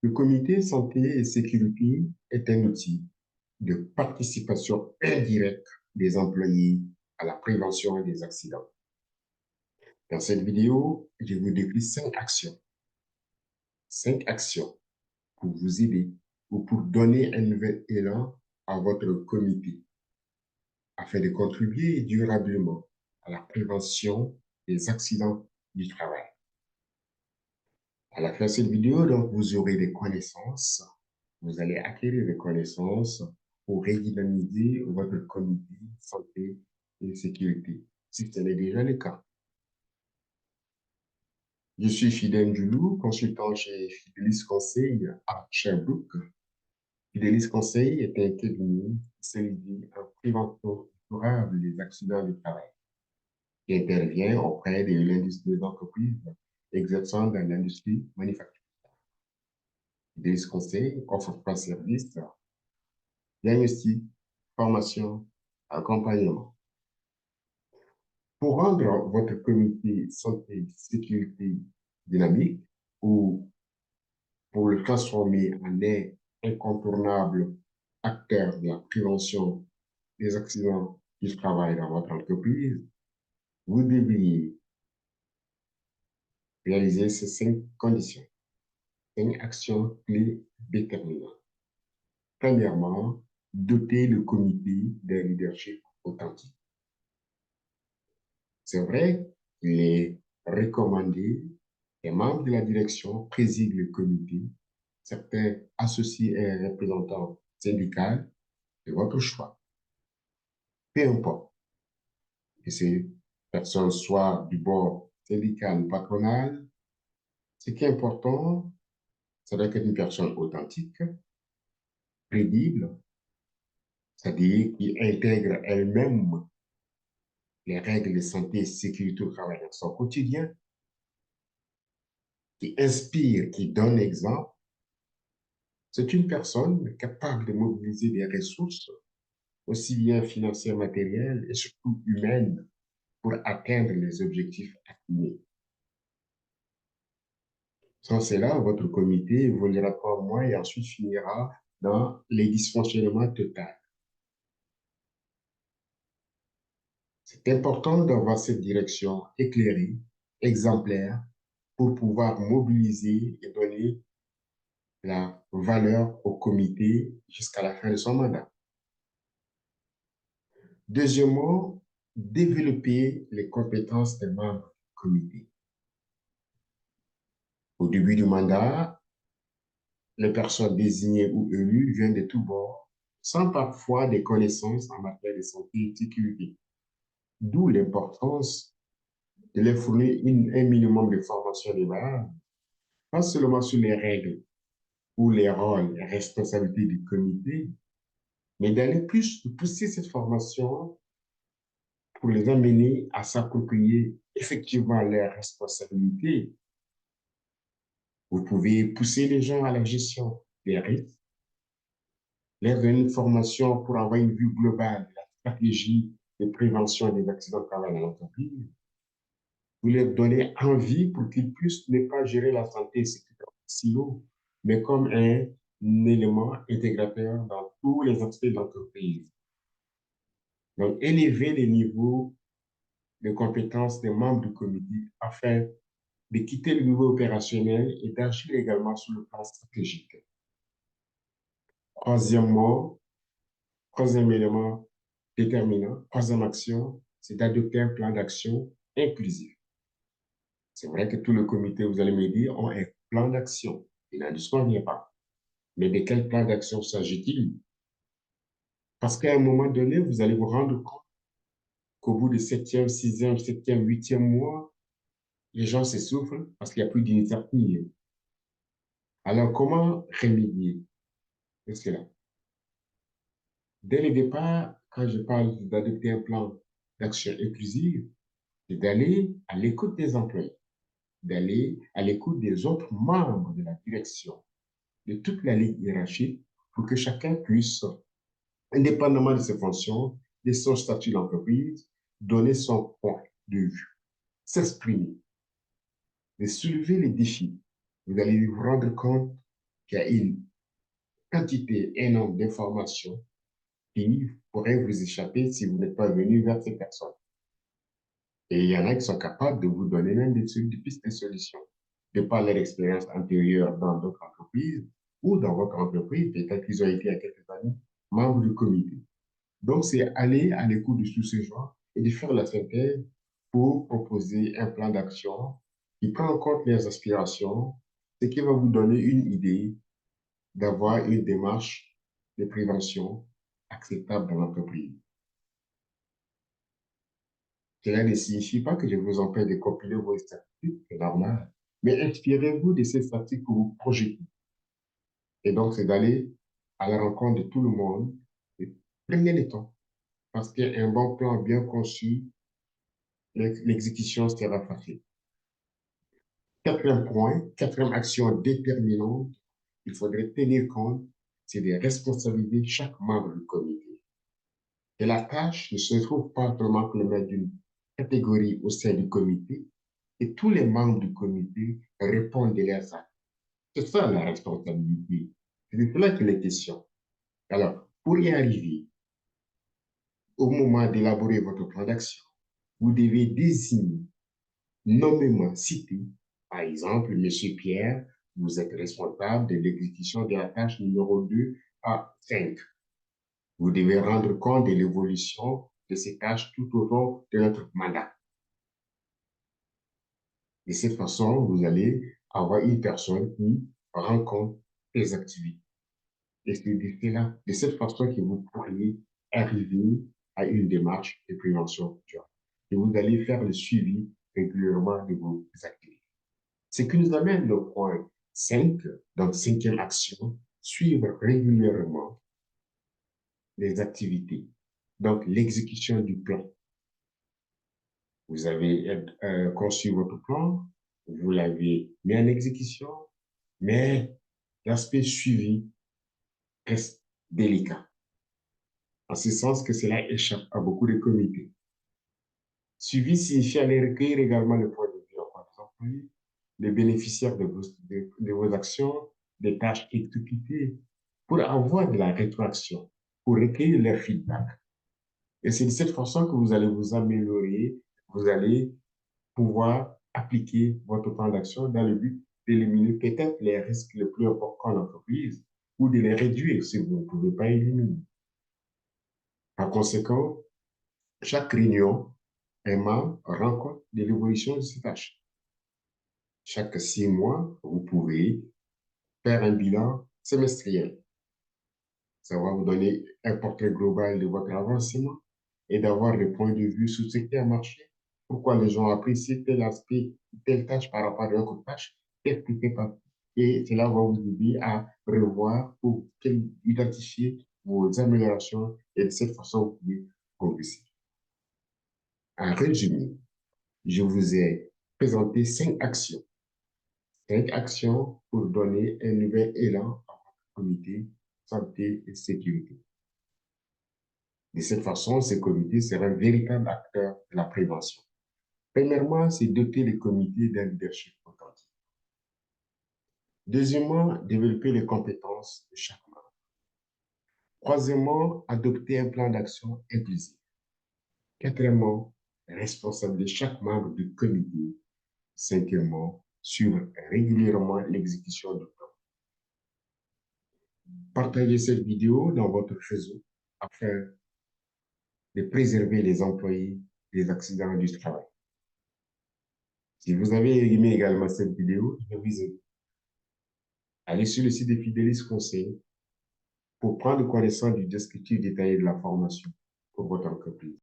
Le comité santé et sécurité est un outil de participation indirecte des employés à la prévention des accidents. Dans cette vidéo, je vous décris 5 actions. 5 actions pour vous aider ou pour donner un nouvel élan à votre comité afin de contribuer durablement à la prévention des accidents du travail. À la fin de cette vidéo, donc, vous aurez des connaissances. Vous allez acquérir des connaissances pour redynamiser votre comité santé et sécurité, si ce n'est déjà le cas. Je suis Fidèle Djoulou, consultant chez Fidelis Conseil à Sherbrooke. Fidelis Conseil est un cabinet spécialisé en prévention durable des accidents du travail qui intervient auprès des entreprises exerçant dans l'industrie manufacturière. Fidelis Conseil offre 3 services: diagnostic, formation, accompagnement. Pour rendre votre comité santé et sécurité dynamique ou pour le transformer en un incontournable acteur de la prévention des accidents du travail dans votre entreprise, vous devriez réaliser ces 5 conditions, 5 actions clés déterminantes. Premièrement, doter le comité d'un leadership authentique. C'est vrai qu'il est recommandé que les membres de la direction président le comité, certains associés et un représentant syndical de votre choix. Peu importe que ces personnes soient du bord syndical ou patronal, ce qui est important, ça doit être une personne authentique, crédible, c'est-à-dire qui intègre elle-même les règles de santé et sécurité au travail dans son quotidien, qui inspire, qui donne exemple. C'est une personne capable de mobiliser des ressources, aussi bien financières, matérielles et surtout humaines, pour atteindre les objectifs assignés. Sans cela, votre comité évoluera pas moins et ensuite finira dans les dysfonctionnements totaux. C'est important d'avoir cette direction éclairée, exemplaire, pour pouvoir mobiliser et donner la valeur au comité jusqu'à la fin de son mandat. Deuxièmement, développer les compétences des membres du comité. Au début du mandat, les personnes désignées ou élues viennent de tous bords, sans parfois des connaissances en matière de santé et de sécurité. D'où l'importance de leur fournir un minimum de formation de base, pas seulement sur les règles ou les rôles et responsabilités du comité, mais d'aller plus, de pousser cette formation pour les amener à s'approprier effectivement leurs responsabilités. Vous pouvez pousser les gens à la gestion des risques, leur donner une formation pour avoir une vue globale de la stratégie de prévention des accidents de travail dans l'entreprise. Vous leur donnez envie pour qu'ils puissent ne pas gérer la santé et sécurité en silo, mais comme un élément intégrateur dans tous les aspects de l'entreprise. Donc, élever les niveaux de compétences des membres du comité afin de quitter le niveau opérationnel et d'agir également sur le plan stratégique. Troisièmement, troisième élément déterminant, troisième action, c'est d'adopter un plan d'action inclusif. C'est vrai que tout le comité, vous allez me dire, ont un plan d'action. Il n'en dispose pas. Mais de quel plan d'action s'agit-il? Parce qu'à un moment donné, vous allez vous rendre compte qu'au bout du 7e, 6e, 7e, 8e mois, les gens s'essoufflent parce qu'il n'y a plus d'initiative. Alors, comment remédier à cela? Dès le départ, quand je parle d'adopter un plan d'action inclusive, c'est d'aller à l'écoute des employés, d'aller à l'écoute des autres membres de la direction, de toute la ligne hiérarchique, pour que chacun puisse, indépendamment de ses fonctions, de son statut d'entreprise, donner son point de vue, s'exprimer, de soulever les défis. Vous allez vous rendre compte qu'il y a une quantité énorme d'informations qui pourraient vous échapper si vous n'êtes pas venu vers ces personnes. Et il y en a qui sont capables de vous donner même des pistes de solutions, de par leur expérience antérieure dans d'autres entreprises ou dans votre entreprise. Peut-être qu'ils ont été il y a quelques années membres du comité. Donc, c'est aller à l'écoute de tous ces gens et de faire la synthèse pour proposer un plan d'action qui prend en compte les aspirations, ce qui va vous donner une idée d'avoir une démarche de prévention acceptable dans l'entreprise. Cela ne signifie pas que je vous empêche de compiler vos statistiques, c'est normal, mais inspirez-vous de ces statistiques que vous projetez. Et donc, c'est d'aller à la rencontre de tout le monde et prenez le temps, parce qu'un bon plan bien conçu, l'exécution sera facile. Quatrième point, quatrième action déterminante, il faudrait tenir compte, c'est de responsabiliser chaque membre du comité. Et la tâche ne se trouve pas seulement que le maître d'une catégorie au sein du comité, et tous les membres du comité répondent de leurs actes. C'est ça la responsabilité. C'est de cela qu'il est question. Alors, pour y arriver, au moment d'élaborer votre plan d'action, vous devez désigner, nommément citer, par exemple, Monsieur Pierre, vous êtes responsable de l'exécution de la tâche numéro 2 à 5. Vous devez rendre compte de l'évolution de ces tâches tout au long de notre mandat. De cette façon, vous allez avoir une personne qui rend compte des activités. Et c'est de cette façon que vous pourriez arriver à une démarche de prévention durable. Et vous allez faire le suivi régulièrement de vos activités. Ce qui nous amène au point 5, donc cinquième action, suivre régulièrement les activités. Donc, l'exécution du plan. Vous avez conçu votre plan, vous l'avez mis en exécution, mais l'aspect suivi reste délicat. En ce sens que cela échappe à beaucoup de comités. Suivi signifie aller recueillir également le point de vue, par exemple, les bénéficiaires de vos actions, des tâches exécutées, pour avoir de la rétroaction, pour recueillir leur feedback. Et c'est de cette façon que vous allez vous améliorer, vous allez pouvoir appliquer votre plan d'action dans le but d'éliminer peut-être les risques les plus importants en entreprise ou de les réduire si vous ne pouvez pas éliminer. Par conséquent, chaque réunion, un membre rend compte de l'évolution de ses tâches. Chaque 6 mois, vous pouvez faire un bilan semestriel. Ça va vous donner un portrait global de votre avancement et d'avoir des points de vue sur ce qui a marché, pourquoi les gens apprécient tel aspect, telle tâche par rapport à l'autre tâche, qu'est-ce qui fait pas. Et cela va vous aider à revoir pour identifier vos améliorations et de cette façon, vous pouvez progresser. En résumé, je vous ai présenté 5 actions. 5 actions pour donner un nouvel élan à votre comité santé et sécurité. De cette façon, ce comité sera un véritable acteur de la prévention. Premièrement, c'est doter les comités d'un leadership authentique. Deuxièmement, développer les compétences de chaque membre. Troisièmement, adopter un plan d'action inclusif. Quatrièmement, responsabiliser chaque membre du comité. Cinquièmement, suivre régulièrement l'exécution du plan. Partagez cette vidéo dans votre réseau afin de préserver les employés des accidents du travail. Si vous avez aimé également cette vidéo, je vous invite à aller sur le site de Fidelis Conseil pour prendre connaissance du descriptif détaillé de la formation pour votre entreprise.